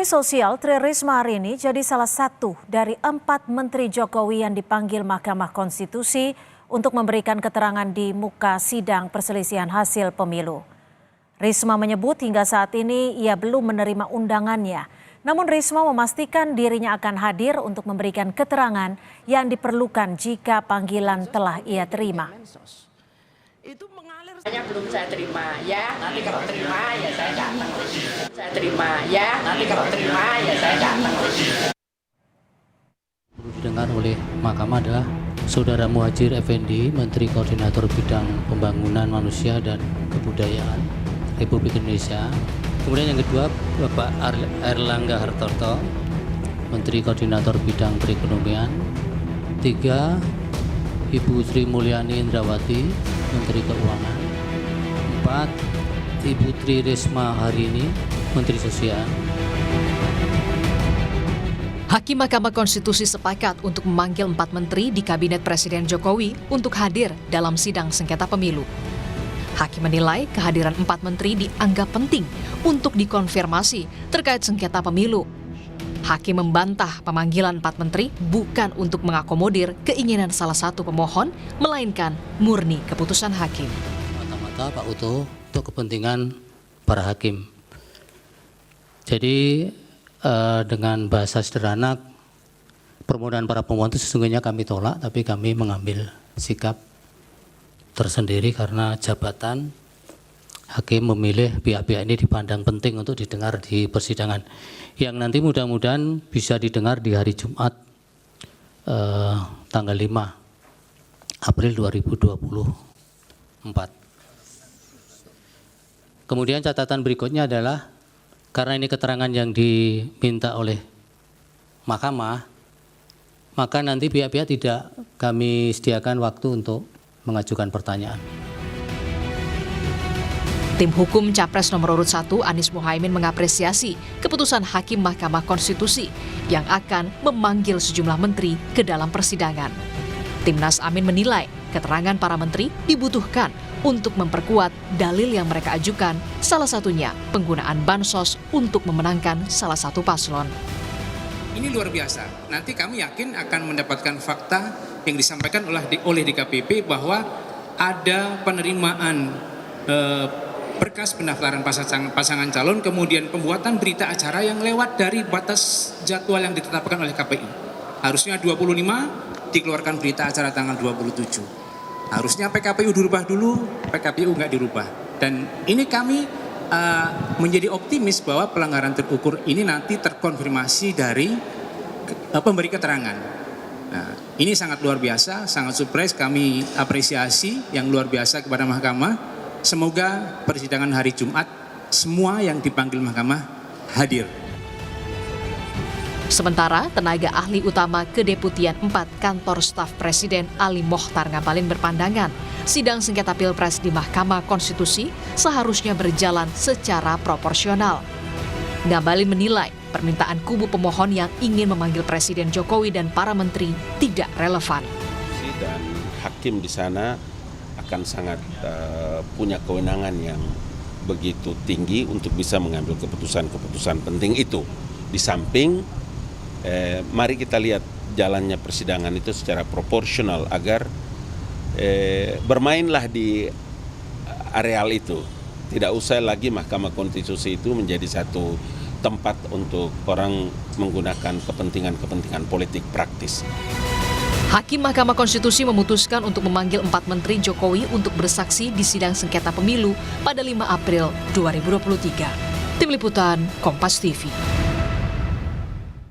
Menteri Sosial Tri Risma hari ini jadi salah satu dari 4 Menteri Jokowi yang dipanggil Mahkamah Konstitusi untuk memberikan keterangan di muka sidang perselisihan hasil pemilu. Risma menyebut hingga saat ini ia belum menerima undangannya. Namun Risma memastikan dirinya akan hadir untuk memberikan keterangan yang diperlukan jika panggilan telah ia terima. Itu mengalir. Belum saya terima, ya nanti kalau terima ya saya datang. Saya terima, ya nanti kalau terima ya saya datang. Perlu didengar oleh Mahkamah adalah Saudara Muhadjir Effendi, Menteri Koordinator Bidang Pembangunan Manusia dan Kebudayaan Republik Indonesia. Kemudian yang kedua, Bapak Airlangga Hartarto, Menteri Koordinator Bidang Perekonomian. 3, Ibu Sri Mulyani Indrawati, Menteri Keuangan. 4, Ibu Tri Risma hari ini, Menteri Sosial. Hakim Mahkamah Konstitusi sepakat untuk memanggil 4 menteri di Kabinet Presiden Jokowi untuk hadir dalam sidang sengketa pemilu. Hakim menilai kehadiran 4 menteri dianggap penting untuk dikonfirmasi terkait sengketa pemilu. Hakim membantah pemanggilan 4 menteri bukan untuk mengakomodir keinginan salah satu pemohon, melainkan murni keputusan hakim. Mata-mata Pak Uto untuk kepentingan para hakim. Jadi dengan bahasa sederhana, permohonan para pemohon itu sesungguhnya kami tolak, tapi kami mengambil sikap tersendiri karena jabatan hakim memilih pihak-pihak ini dipandang penting untuk didengar di persidangan yang nanti mudah-mudahan bisa didengar di hari Jumat tanggal 5 April 2024. Kemudian catatan berikutnya adalah karena ini keterangan yang diminta oleh Mahkamah, maka nanti pihak-pihak tidak kami sediakan waktu untuk mengajukan pertanyaan. Tim hukum Capres nomor urut 1 Anies Mohaimin mengapresiasi keputusan Hakim Mahkamah Konstitusi yang akan memanggil sejumlah menteri ke dalam persidangan. Timnas Amin menilai keterangan para menteri dibutuhkan untuk memperkuat dalil yang mereka ajukan, salah satunya penggunaan bansos untuk memenangkan salah satu paslon. Ini luar biasa. Nanti kami yakin akan mendapatkan fakta yang disampaikan oleh DKPP bahwa ada penerimaan berkas pendaftaran pasangan calon, kemudian pembuatan berita acara yang lewat dari batas jadwal yang ditetapkan oleh KPI. Harusnya 25, dikeluarkan berita acara tanggal 27. Harusnya PKPU dirubah dulu, PKPU nggak dirubah. Dan ini kami menjadi optimis bahwa pelanggaran terukur ini nanti terkonfirmasi dari pemberi keterangan. Nah, ini sangat luar biasa, sangat surprise, kami apresiasi yang luar biasa kepada Mahkamah. Semoga persidangan hari Jumat semua yang dipanggil Mahkamah hadir. Sementara tenaga ahli utama Kedeputian 4 Kantor Staf Presiden Ali Mokhtar Ngabalin berpandangan sidang sengketa Pilpres di Mahkamah Konstitusi seharusnya berjalan secara proporsional. Ngabalin menilai permintaan kubu pemohon yang ingin memanggil Presiden Jokowi dan para menteri tidak relevan. Dan hakim di sana akan sangat punya kewenangan yang begitu tinggi untuk bisa mengambil keputusan-keputusan penting itu. Di samping mari kita lihat jalannya persidangan itu secara proporsional agar bermainlah di areal itu. Tidak usah lagi Mahkamah Konstitusi itu menjadi satu tempat untuk orang menggunakan kepentingan politik praktis. Hakim Mahkamah Konstitusi memutuskan untuk memanggil 4 menteri Jokowi untuk bersaksi di sidang sengketa pemilu pada 5 April 2023. Tim Liputan Kompas TV.